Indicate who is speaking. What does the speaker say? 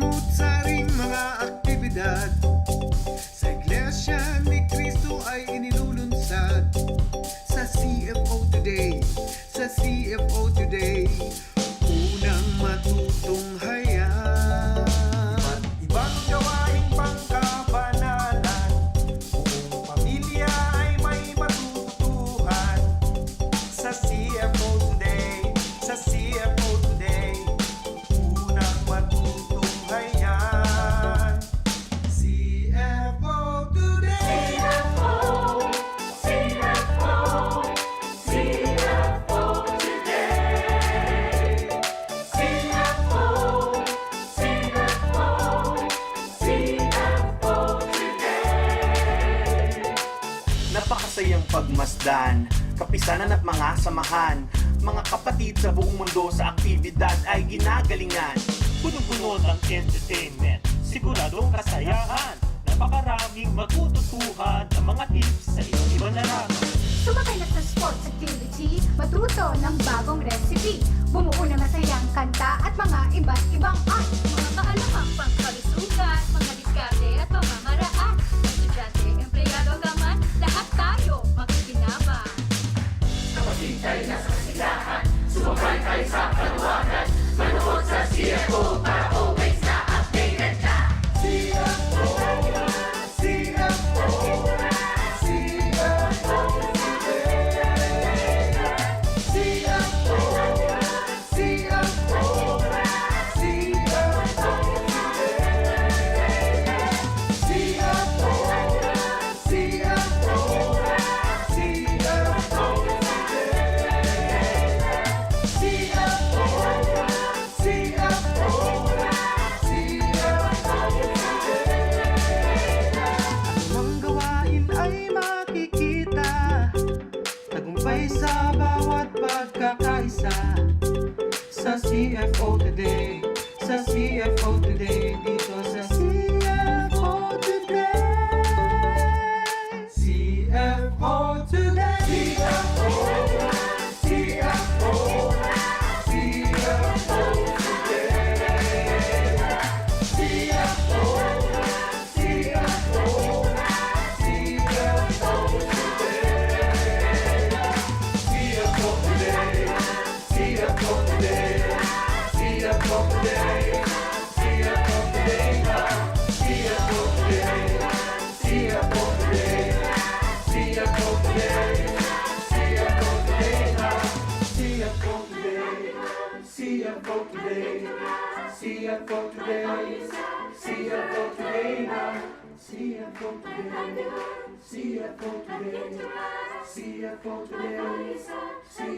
Speaker 1: samut-saring mga aktibidad sa Iglesia ni Cristo ay inilulunsad sa CFO Today, sa CFO Today. Unang matutunghayan, iba't ibang gawaing pangkabanalan, buong pamilya ay may matutuhan sa CFO Today, sa CFO Today. Unang matutunghayan, CFO Today.
Speaker 2: CFO, CFO, CFO Today. CFO, CFO, CFO Today.
Speaker 3: Napakasayang pagmasdan, kapisanan at mga samahan, mga kapatid sa buong mundo sa aktibidad ay ginagalingan.
Speaker 4: Punong-puno ng entertainment, siguradong kasayahan. Napakaraming matututuhan ng mga tips sa iba't ibang larangan.
Speaker 2: Sumakay na sa sports activity, matuto ng bagong recipe, bumuo ng masayang kanta at mga iba't ibang art. Mga kaalamang pangkalusugan, mga diskarte at pamamaraan. Estudyante, empleyado gaman, lahat tayo magkikinabang.
Speaker 5: Kapatid na sa kasilahan, sumabay tayo sa kaluwagan, manood sa CFO para always na updated ka.
Speaker 1: CFO, CFO, CFO Today. CFO, CFO, CFO Today. CFO, CFO, CFO Anumang gawain ay makikita, tagumpay sa bawat pagkakaisa. Sa CFO Today, sa CFO Today, dito sa CFO Today. CFO Today. CFO, CFO, CFO Today. CFO, CFO, CFO Today. CFO Today, CFO Today, CFO Today, CFO Today na, CFO Today, CFO Today, CFO Today, CFO Today na, CFO Today, CFO Today, CFO Today, CFO Today na, CFO Today, CFO Today, CFO Today, CFO